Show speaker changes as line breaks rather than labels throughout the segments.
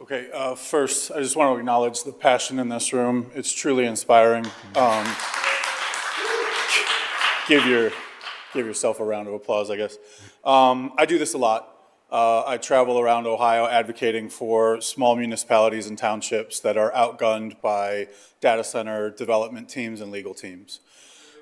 Okay, first, I just want to acknowledge the passion in this room. It's truly inspiring. Give yourself a round of applause, I guess. I do this a lot. I travel around Ohio advocating for small municipalities and townships that are outgunned by data center development teams and legal teams.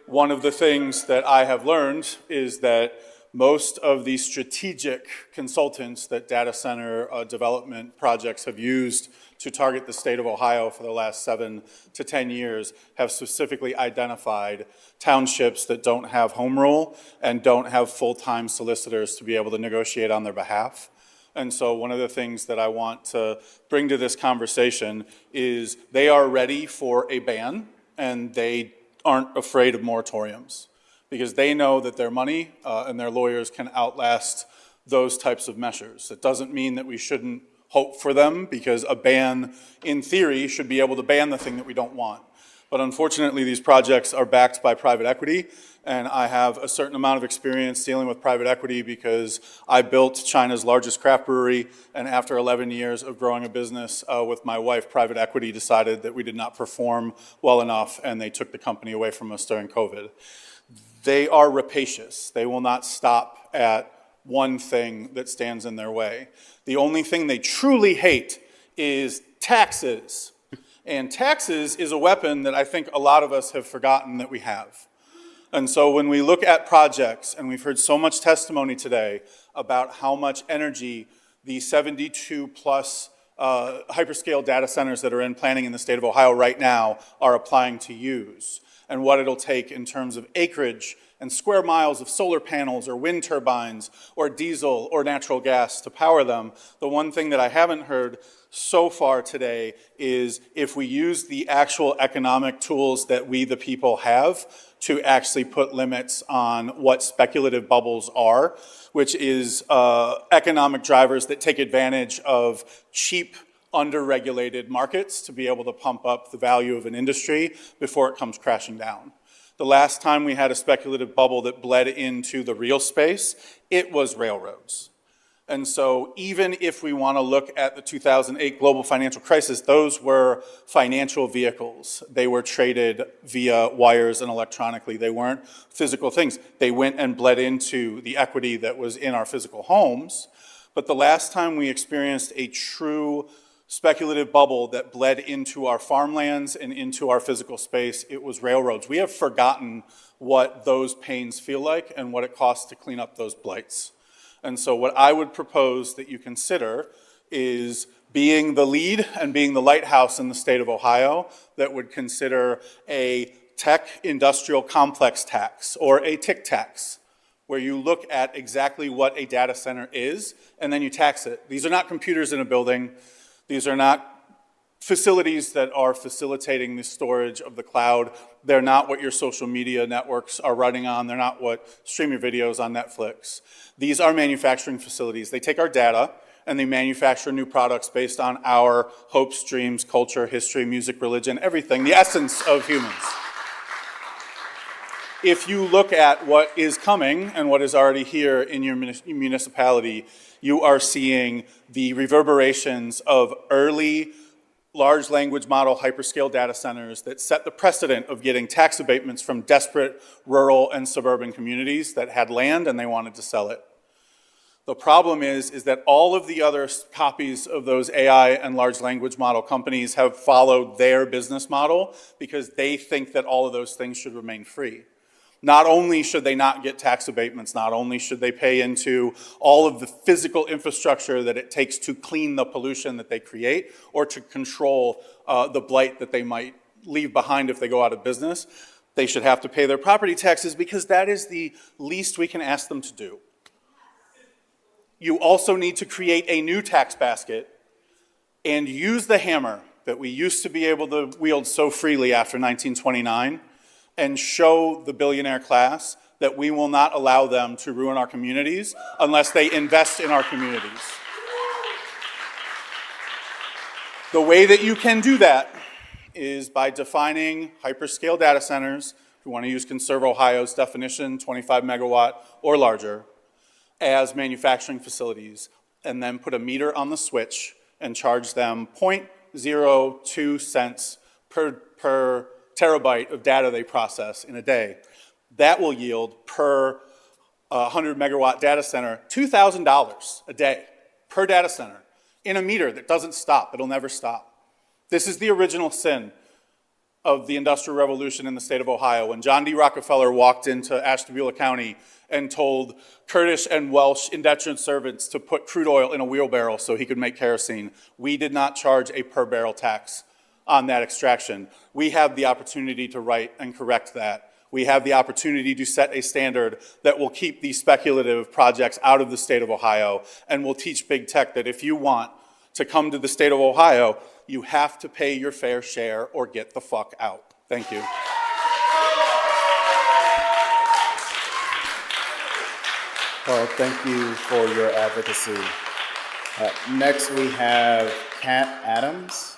One of the things that I have learned is that most of the strategic consultants that data center development projects have used to target the state of Ohio for the last 7 to 10 years have specifically identified townships that don't have home rule and don't have full-time solicitors to be able to negotiate on their behalf. And so one of the things that I want to bring to this conversation is they are ready for a ban and they aren't afraid of moratoriums, because they know that their money and their lawyers can outlast those types of measures. It doesn't mean that we shouldn't hope for them, because a ban, in theory, should be able to ban the thing that we don't want. But unfortunately, these projects are backed by private equity, and I have a certain amount of experience dealing with private equity because I built China's largest craft brewery, and after 11 years of growing a business with my wife, private equity decided that we did not perform well enough, and they took the company away from us during COVID. They are rapacious. They will not stop at one thing that stands in their way. The only thing they truly hate is taxes. And taxes is a weapon that I think a lot of us have forgotten that we have. And so when we look at projects, and we've heard so much testimony today about how much energy the 72 plus hyperscale data centers that are in planning in the state of Ohio right now are applying to use, and what it'll take in terms of acreage and square miles of solar panels or wind turbines or diesel or natural gas to power them. The one thing that I haven't heard so far today is if we use the actual economic tools that we, the people, have to actually put limits on what speculative bubbles are, which is economic drivers that take advantage of cheap, under-regulated markets to be able to pump up the value of an industry before it comes crashing down. The last time we had a speculative bubble that bled into the real space, it was railroads. And so even if we want to look at the 2008 global financial crisis, those were financial vehicles. They were traded via wires and electronically. They weren't physical things. They went and bled into the equity that was in our physical homes. But the last time we experienced a true speculative bubble that bled into our farmlands and into our physical space, it was railroads. We have forgotten what those pains feel like and what it costs to clean up those blights. And so what I would propose that you consider is being the lead and being the lighthouse in the state of Ohio that would consider a tech industrial complex tax or a TIC tax, where you look at exactly what a data center is and then you tax it. These are not computers in a building. These are not facilities that are facilitating the storage of the cloud. They're not what your social media networks are running on. They're not what stream your videos on Netflix. These are manufacturing facilities. They take our data and they manufacture new products based on our hopes, dreams, culture, history, music, religion, everything, the essence of humans. If you look at what is coming and what is already here in your municipality, you are seeing the reverberations of early large language model hyperscale data centers that set the precedent of getting tax abatements from desperate rural and suburban communities that had land and they wanted to sell it. The problem is that all of the other copies of those AI and large language model companies have followed their business model because they think that all of those things should remain free. Not only should they not get tax abatements, not only should they pay into all of the physical infrastructure that it takes to clean the pollution that they create or to control the blight that they might leave behind if they go out of business, they should have to pay their property taxes because that is the least we can ask them to do. You also need to create a new tax basket and use the hammer that we used to be able to wield so freely after 1929 and show the billionaire class that we will not allow them to ruin our communities unless they invest in our communities. The way that you can do that is by defining hyperscale data centers, if you want to use Conserve Ohio's definition, 25 megawatt or larger, as manufacturing facilities, and then put a meter on the switch and charge them 0.02 cents per terabyte of data they process in a day. That will yield per 100 megawatt data center $2,000 a day per data center in a meter that doesn't stop. It'll never stop. This is the original sin of the Industrial Revolution in the state of Ohio. When John D. Rockefeller walked into Ashtabula County and told Kurdish and Welsh indentured servants to put crude oil in a wheelbarrow so he could make kerosene, we did not charge a per barrel tax on that extraction. We have the opportunity to right and correct that. We have the opportunity to set a standard that will keep these speculative projects out of the state of Ohio and will teach big tech that if you want to come to the state of Ohio, you have to pay your fair share or get the fuck out. Thank you.
Well, thank you for your advocacy. Next, we have Kat Adams.